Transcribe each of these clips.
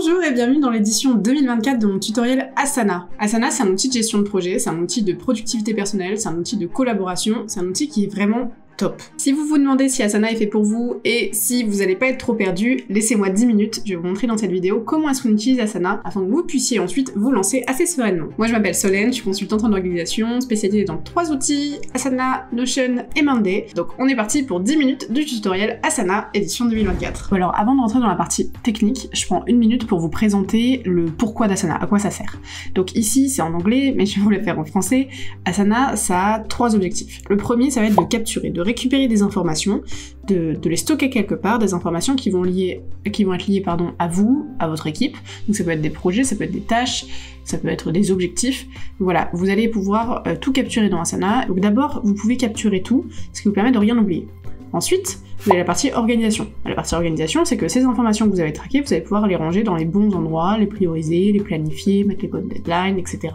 Bonjour et bienvenue dans l'édition 2024 de mon tutoriel Asana. Asana, c'est un outil de gestion de projet, c'est un outil de productivité personnelle, c'est un outil de collaboration, c'est un outil qui est vraiment top. Si vous vous demandez si Asana est fait pour vous et si vous n'allez pas être trop perdu, laissez-moi 10 minutes, je vais vous montrer dans cette vidéo comment est-ce qu'on utilise Asana afin que vous puissiez ensuite vous lancer assez sereinement. Moi je m'appelle Solène, je suis consultante en organisation, spécialisée dans 3 outils, Asana, Notion et Monday. Donc on est parti pour 10 minutes du tutoriel Asana édition 2024. Alors avant de rentrer dans la partie technique, je prends une minute pour vous présenter le pourquoi d'Asana, à quoi ça sert. Donc ici c'est en anglais, mais je vais vous le faire en français. Asana, ça a 3 objectifs. Le premier, ça va être de capturer, de récupérer des informations, de les stocker quelque part, des informations qui vont être liées à vous, à votre équipe. Donc ça peut être des projets, ça peut être des tâches, ça peut être des objectifs. Voilà, vous allez pouvoir tout capturer dans Asana. Donc d'abord, vous pouvez capturer tout, ce qui vous permet de rien oublier. Ensuite, vous avez la partie organisation. La partie organisation, c'est que ces informations que vous avez traquées, vous allez pouvoir les ranger dans les bons endroits, les prioriser, les planifier, mettre les bonnes deadlines, etc.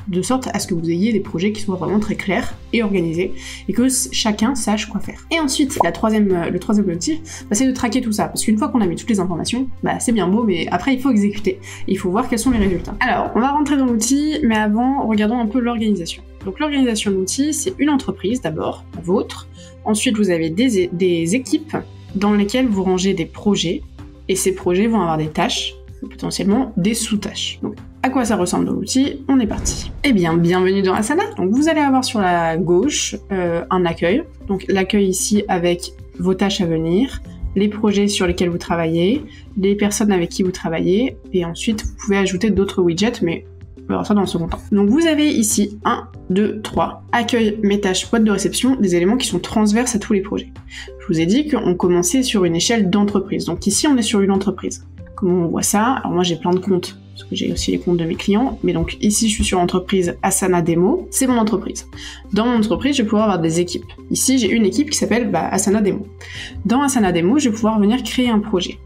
De sorte à ce que vous ayez des projets qui soient vraiment très clairs et organisés, et que chacun sache quoi faire. Et ensuite, le troisième objectif, c'est de traquer tout ça, parce qu'une fois qu'on a mis toutes les informations, c'est bien beau, mais après il faut exécuter. Il faut voir quels sont les résultats. Alors, on va rentrer dans l'outil, mais avant, regardons un peu l'organisation. Donc l'organisation de l'outil, c'est une entreprise d'abord, la vôtre. Ensuite, vous avez des équipes dans lesquelles vous rangez des projets, et ces projets vont avoir des tâches, potentiellement des sous-tâches. Donc, à quoi ça ressemble dans l'outil? On est parti. Eh bien, bienvenue dans Asana. Donc, vous allez avoir sur la gauche un accueil. Donc, l'accueil ici avec vos tâches à venir, les projets sur lesquels vous travaillez, les personnes avec qui vous travaillez, et ensuite, vous pouvez ajouter d'autres widgets, mais on verra ça dans le second temps. Donc vous avez ici 1, 2, 3, accueil, mes tâches, boîte de réception, des éléments qui sont transverses à tous les projets. Je vous ai dit qu'on commençait sur une échelle d'entreprise. Donc ici on est sur une entreprise. Comment on voit ça? Alors moi j'ai plein de comptes, parce que j'ai aussi les comptes de mes clients, mais donc ici je suis sur l'entreprise Asana Demo, c'est mon entreprise. Dans mon entreprise je vais pouvoir avoir des équipes. Ici j'ai une équipe qui s'appelle Asana Demo. Dans Asana Demo je vais pouvoir venir créer un projet.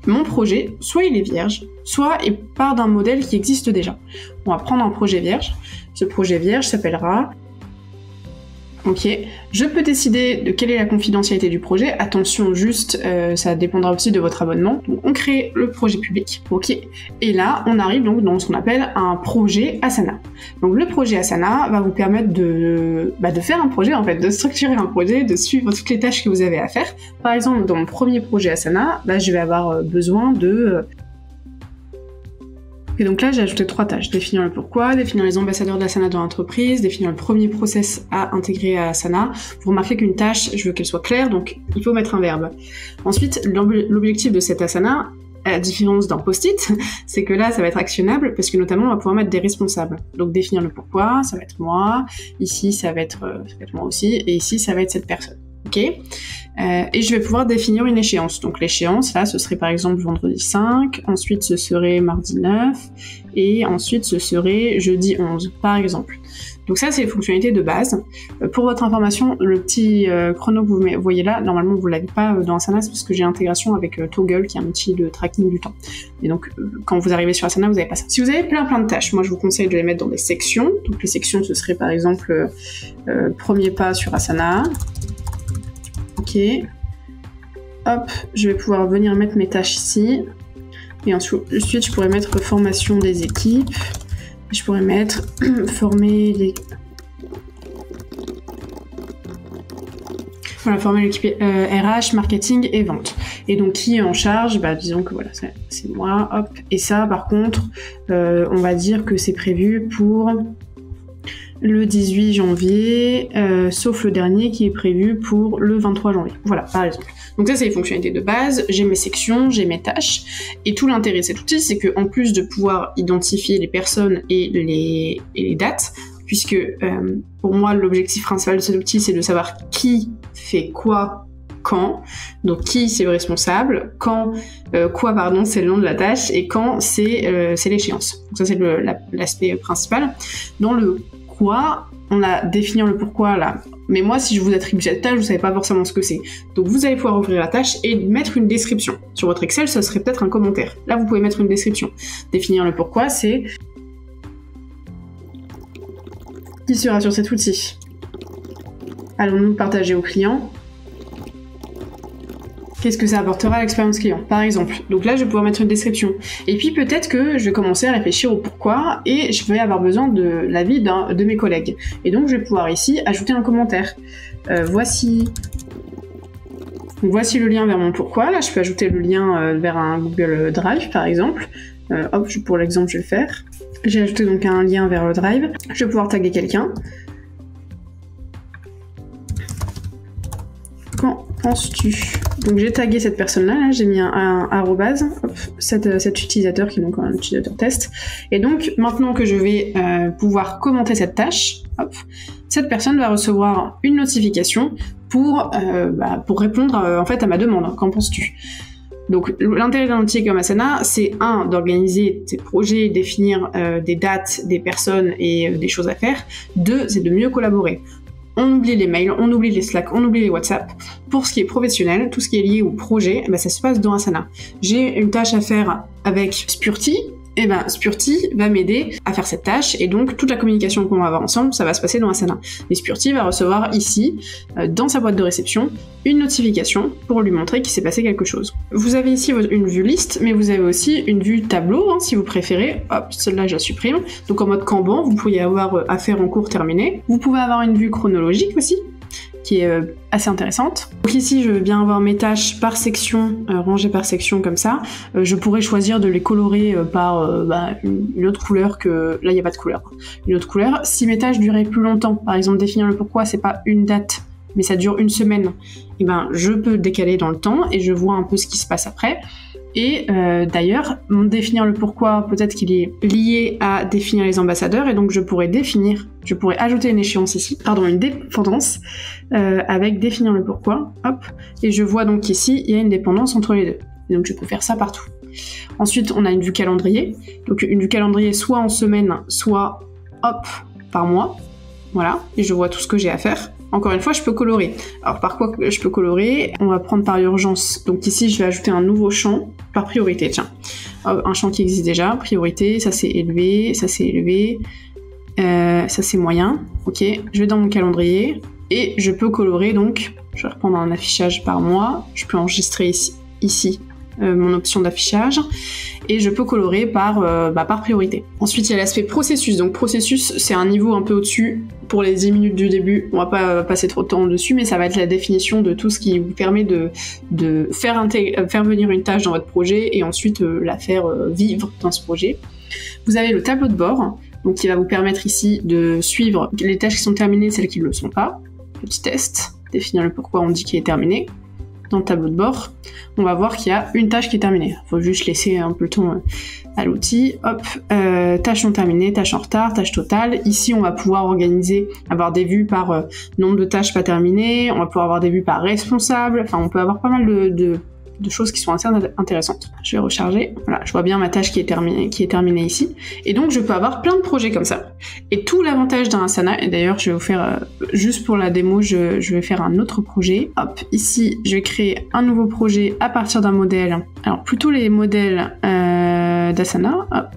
Mon projet, soit il est vierge, soit il part d'un modèle qui existe déjà. On va prendre un projet vierge. Ce projet vierge s'appellera... Ok, je peux décider de quelle est la confidentialité du projet. Attention, juste, ça dépendra aussi de votre abonnement. Donc, on crée le projet public. Ok, et là, on arrive donc dans ce qu'on appelle un projet Asana. Donc, le projet Asana va vous permettre de faire un projet, en fait, de structurer un projet, de suivre toutes les tâches que vous avez à faire. Par exemple, dans mon premier projet Asana, je vais avoir besoin de... Et donc là, j'ai ajouté 3 tâches. Définir le pourquoi, définir les ambassadeurs d'Asana dans l'entreprise, définir le premier process à intégrer à Asana. Vous remarquez qu'une tâche, je veux qu'elle soit claire, donc il faut mettre un verbe. Ensuite, l'objectif de cet Asana, à la différence d'un post-it, c'est que là, ça va être actionnable, parce que notamment, on va pouvoir mettre des responsables. Donc définir le pourquoi, ça va être moi, ici, ça va être moi aussi, et ici, ça va être cette personne. Ok, et je vais pouvoir définir une échéance. Donc l'échéance, là, ce serait par exemple vendredi 5, ensuite ce serait mardi 9, et ensuite ce serait jeudi 11, par exemple. Donc ça, c'est les fonctionnalités de base. Pour votre information, le petit chrono que vous voyez là, normalement vous l'avez pas dans Asana, parce que j'ai l'intégration avec Toggle, qui est un outil de tracking du temps. Et donc, quand vous arrivez sur Asana, vous n'avez pas ça. Si vous avez plein de tâches, moi je vous conseille de les mettre dans des sections. Donc les sections, ce serait par exemple premier pas sur Asana. Ok, hop, je vais pouvoir venir mettre mes tâches ici, et ensuite je pourrais mettre formation des équipes, je pourrais mettre former les... Voilà, former l'équipe RH, marketing et vente. Et donc qui est en charge? Disons que voilà, c'est moi, hop, et ça par contre, on va dire que c'est prévu pour... le 18 janvier, sauf le dernier qui est prévu pour le 23 janvier. Voilà, par exemple. Donc ça, c'est les fonctionnalités de base. J'ai mes sections, j'ai mes tâches. Et tout l'intérêt de cet outil, c'est qu'en plus de pouvoir identifier les personnes et les dates, puisque pour moi, l'objectif principal de cet outil, c'est de savoir qui fait quoi, quand. Donc qui, c'est le responsable. Quand, c'est le nom de la tâche. Et quand, c'est l'échéance. Donc ça, c'est l'aspect principal. Dans le on a définir le pourquoi là. Mais moi, si je vous attribue cette tâche, vous savez pas forcément ce que c'est. Donc vous allez pouvoir ouvrir la tâche et mettre une description. Sur votre Excel, ça serait peut-être un commentaire. Là, vous pouvez mettre une description. Définir le pourquoi, c'est... Qui sera sur cet outil? Allons-nous partager au client? Qu'est-ce que ça apportera à l'expérience client, par exemple. Donc là, je vais pouvoir mettre une description. Et puis peut-être que je vais commencer à réfléchir au pourquoi et je vais avoir besoin de l'avis de mes collègues. Et donc, je vais pouvoir ici ajouter un commentaire. Voici le lien vers mon pourquoi. Là, je peux ajouter le lien vers un Google Drive, par exemple. Hop, pour l'exemple, je vais le faire. J'ai ajouté donc un lien vers le Drive. Je vais pouvoir taguer quelqu'un. Qu'en penses-tu? Donc j'ai tagué cette personne-là, là, j'ai mis un arrobase, cet utilisateur qui est donc un utilisateur test. Et donc maintenant que je vais pouvoir commenter cette tâche, hop, cette personne va recevoir une notification pour répondre en fait à ma demande. Qu'en penses-tu? Donc l'intérêt d'un outil comme Asana, c'est d'organiser tes projets, définir des dates, des personnes et des choses à faire. 2, c'est de mieux collaborer. On oublie les mails, on oublie les Slack, on oublie les WhatsApp. Pour ce qui est professionnel, tout ce qui est lié au projet, ça se passe dans Asana. J'ai une tâche à faire avec Spurti, et Spurti va m'aider à faire cette tâche, et donc toute la communication qu'on va avoir ensemble, ça va se passer dans Asana. Et Spurti va recevoir ici, dans sa boîte de réception, une notification pour lui montrer qu'il s'est passé quelque chose. Vous avez ici une vue liste, mais vous avez aussi une vue tableau, si vous préférez. Hop, celle-là je la supprime. Donc en mode Kanban, vous pouvez avoir affaire en cours terminé. Vous pouvez avoir une vue chronologique aussi, qui est assez intéressante. Donc ici, je vais bien avoir mes tâches par section, rangées par section comme ça. Je pourrais choisir de les colorer par une autre couleur que... Là, il n'y a pas de couleur. Une autre couleur. Si mes tâches duraient plus longtemps, par exemple, définir le pourquoi, c'est pas une date, mais ça dure une semaine, je peux décaler dans le temps et je vois un peu ce qui se passe après. Et d'ailleurs, définir le pourquoi, peut-être qu'il est lié à définir les ambassadeurs, et donc je pourrais ajouter une échéance ici, une dépendance, avec définir le pourquoi, hop, et je vois donc ici, il y a une dépendance entre les deux. Et donc je peux faire ça partout. Ensuite, on a une vue calendrier, donc une vue calendrier soit en semaine, soit, hop, par mois, voilà, et je vois tout ce que j'ai à faire. Encore une fois, je peux colorer. Alors par quoi je peux colorer? On va prendre par urgence. Donc ici, je vais ajouter un nouveau champ par priorité. Tiens, un champ qui existe déjà. Priorité, ça c'est élevé, ça c'est élevé, ça c'est moyen. Ok, je vais dans mon calendrier et je peux colorer. Donc, je vais reprendre un affichage par mois. Je peux enregistrer ici mon option d'affichage et je peux colorer par priorité. Ensuite, il y a l'aspect processus. Donc processus, c'est un niveau un peu au-dessus. Pour les 10 minutes du début, on va pas passer trop de temps dessus, mais ça va être la définition de tout ce qui vous permet de faire venir une tâche dans votre projet et ensuite la faire vivre dans ce projet. Vous avez le tableau de bord, donc qui va vous permettre ici de suivre les tâches qui sont terminées, celles qui ne le sont pas. Petit test, définir le pourquoi on dit qu'il est terminé. Dans le tableau de bord, on va voir qu'il y a une tâche qui est terminée. Il faut juste laisser un peu le temps à l'outil. Hop, tâches non terminées, tâches en retard, tâches totales. Ici, on va pouvoir avoir des vues par nombre de tâches pas terminées. On va pouvoir avoir des vues par responsable. Enfin, on peut avoir pas mal de choses qui sont assez intéressantes. Je vais recharger. Voilà, je vois bien ma tâche qui est terminée ici. Et donc, je peux avoir plein de projets comme ça. Et tout l'avantage d'un Asana, et d'ailleurs, je vais vous faire, juste pour la démo, je vais faire un autre projet. Hop, ici, je vais créer un nouveau projet à partir d'un modèle. Alors, plutôt les modèles d'Asana. Hop.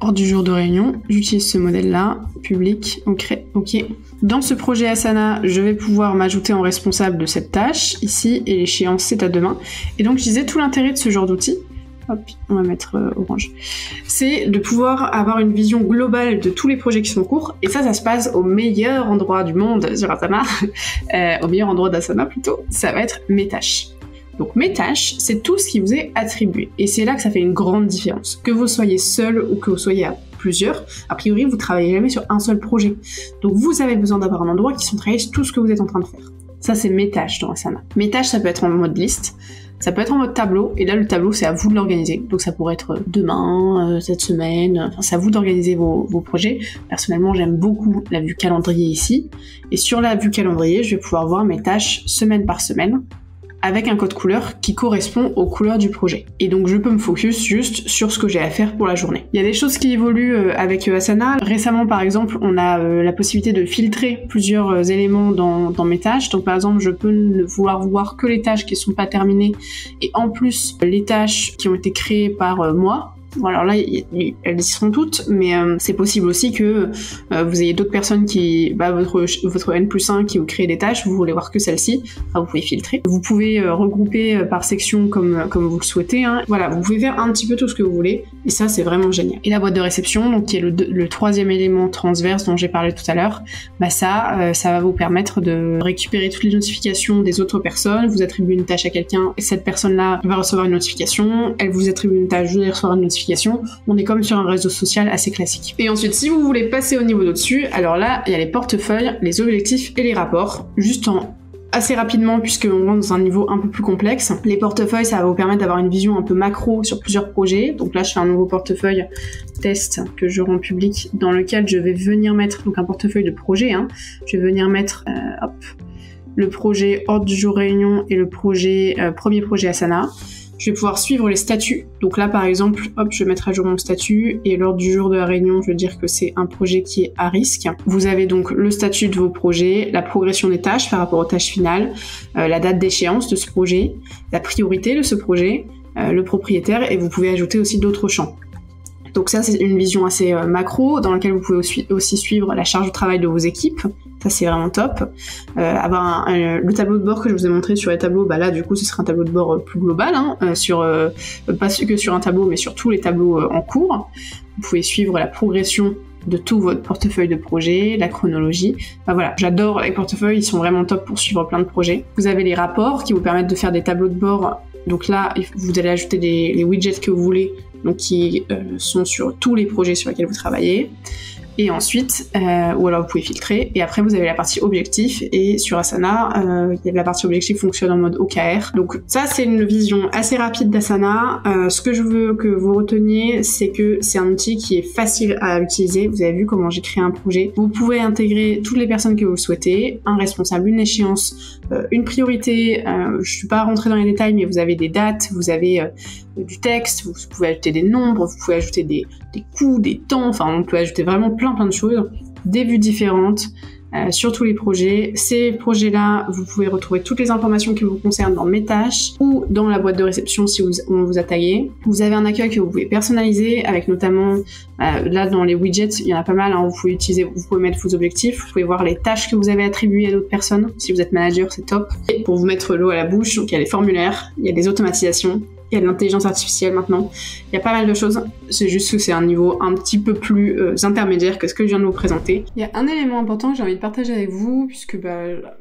Ordre du jour de réunion, j'utilise ce modèle-là, public, ok. Dans ce projet Asana, je vais pouvoir m'ajouter en responsable de cette tâche, ici, et l'échéance c'est à demain. Et donc je disais, tout l'intérêt de ce genre d'outil, hop, on va mettre orange, c'est de pouvoir avoir une vision globale de tous les projets qui sont en cours, et ça se passe au meilleur endroit du monde sur Asana, au meilleur endroit d'Asana plutôt, ça va être mes tâches. Donc mes tâches, c'est tout ce qui vous est attribué. Et c'est là que ça fait une grande différence. Que vous soyez seul ou que vous soyez à plusieurs, a priori vous travaillez jamais sur un seul projet. Donc vous avez besoin d'avoir un endroit qui centralise tout ce que vous êtes en train de faire. Ça c'est mes tâches dans Asana. Mes tâches, ça peut être en mode liste, ça peut être en mode tableau, et là le tableau c'est à vous de l'organiser. Donc ça pourrait être demain, cette semaine, enfin c'est à vous d'organiser vos projets. Personnellement j'aime beaucoup la vue calendrier ici, et sur la vue calendrier je vais pouvoir voir mes tâches semaine par semaine, avec un code couleur qui correspond aux couleurs du projet. Et donc je peux me focus juste sur ce que j'ai à faire pour la journée. Il y a des choses qui évoluent avec Asana. Récemment par exemple, on a la possibilité de filtrer plusieurs éléments dans mes tâches. Donc par exemple, je peux ne vouloir voir que les tâches qui ne sont pas terminées et en plus les tâches qui ont été créées par moi. Bon, alors là, elles y seront toutes, mais c'est possible aussi que vous ayez d'autres personnes qui, votre N+1 qui vous crée des tâches, vous voulez voir que celle-ci, enfin, vous pouvez filtrer. Vous pouvez regrouper par section comme vous le souhaitez, hein. Voilà, vous pouvez faire un petit peu tout ce que vous voulez, et ça, c'est vraiment génial. Et la boîte de réception, donc qui est le troisième élément transverse dont j'ai parlé tout à l'heure, ça va vous permettre de récupérer toutes les notifications des autres personnes, vous attribuez une tâche à quelqu'un, et cette personne-là va recevoir une notification, elle vous attribue une tâche, vous allez recevoir une notification. On est comme sur un réseau social assez classique. Et ensuite, si vous voulez passer au niveau d'au-dessus, alors là, il y a les portefeuilles, les objectifs et les rapports. Juste assez rapidement, puisqu'on rentre dans un niveau un peu plus complexe. Les portefeuilles, ça va vous permettre d'avoir une vision un peu macro sur plusieurs projets. Donc là, je fais un nouveau portefeuille test que je rends public, dans lequel je vais venir mettre, donc un portefeuille de projet, hein. Je vais venir mettre, le projet ordre du jour réunion et le projet premier projet Asana. Je vais pouvoir suivre les statuts. Donc là, par exemple, je vais mettre à jour mon statut et l'ordre du jour de la réunion, je veux dire que c'est un projet qui est à risque. Vous avez donc le statut de vos projets, la progression des tâches par rapport aux tâches finales, la date d'échéance de ce projet, la priorité de ce projet, le propriétaire, et vous pouvez ajouter aussi d'autres champs. Donc ça, c'est une vision assez macro, dans laquelle vous pouvez aussi suivre la charge de travail de vos équipes. Ça, c'est vraiment top. Avoir le tableau de bord que je vous ai montré sur les tableaux, là, du coup, ce sera un tableau de bord plus global, hein, pas que sur un tableau, mais sur tous les tableaux en cours. Vous pouvez suivre la progression de tout votre portefeuille de projets, la chronologie. Voilà, j'adore les portefeuilles, ils sont vraiment top pour suivre plein de projets. Vous avez les rapports qui vous permettent de faire des tableaux de bord. Donc là, vous allez ajouter les widgets que vous voulez, donc qui sont sur tous les projets sur lesquels vous travaillez. Et ensuite, ou alors vous pouvez filtrer, et après vous avez la partie objectif, et sur Asana, la partie objectif fonctionne en mode OKR. Donc ça, c'est une vision assez rapide d'Asana. Ce que je veux que vous reteniez, c'est que c'est un outil qui est facile à utiliser. Vous avez vu comment j'ai créé un projet. Vous pouvez intégrer toutes les personnes que vous souhaitez, un responsable, une échéance, une priorité. Je suis pas rentrée dans les détails, mais vous avez des dates, vous avez du texte, vous pouvez ajouter des nombres, vous pouvez ajouter des coûts, des temps, enfin on peut ajouter vraiment plein de choses, des vues différentes sur tous les projets. Ces projets-là, vous pouvez retrouver toutes les informations qui vous concernent dans mes tâches ou dans la boîte de réception si on vous a tagué. Vous avez un accueil que vous pouvez personnaliser avec notamment, là dans les widgets, il y en a pas mal, hein, vous pouvez mettre vos objectifs, vous pouvez voir les tâches que vous avez attribuées à d'autres personnes. Si vous êtes manager, c'est top. Et pour vous mettre l'eau à la bouche, donc il y a les formulaires, il y a des automatisations, il y a de l'intelligence artificielle maintenant, il y a pas mal de choses, c'est juste que c'est un niveau un petit peu plus intermédiaire que ce que je viens de vous présenter. Il y a un élément important que j'ai envie de partager avec vous, puisque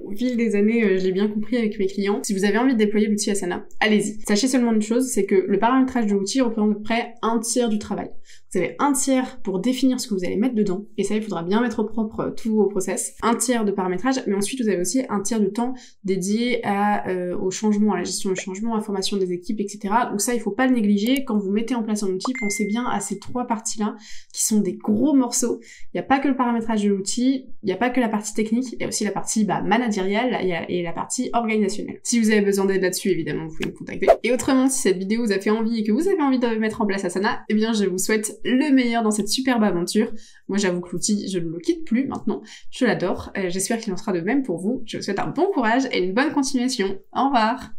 au fil des années, je l'ai bien compris avec mes clients. Si vous avez envie de déployer l'outil Asana, allez-y. Sachez seulement une chose, c'est que le paramétrage de l'outil représente à peu près un tiers du travail. Vous avez un tiers pour définir ce que vous allez mettre dedans, et ça, il faudra bien mettre au propre tous vos process. Un tiers de paramétrage, mais ensuite vous avez aussi un tiers de temps dédié au changement, à la gestion du changement, à la formation des équipes, etc. Donc ça, il faut pas le négliger. Quand vous mettez en place un outil, pensez bien à ces trois parties-là, qui sont des gros morceaux. Il n'y a pas que le paramétrage de l'outil, il n'y a pas que la partie technique, il y a aussi la partie managériale et la partie organisationnelle. Si vous avez besoin d'aide là-dessus, évidemment, vous pouvez me contacter. Et autrement, si cette vidéo vous a fait envie et que vous avez envie de mettre en place Asana, eh bien, je vous souhaite le meilleur dans cette superbe aventure. Moi, j'avoue que l'outil, je ne le quitte plus maintenant. Je l'adore. J'espère qu'il en sera de même pour vous. Je vous souhaite un bon courage et une bonne continuation. Au revoir!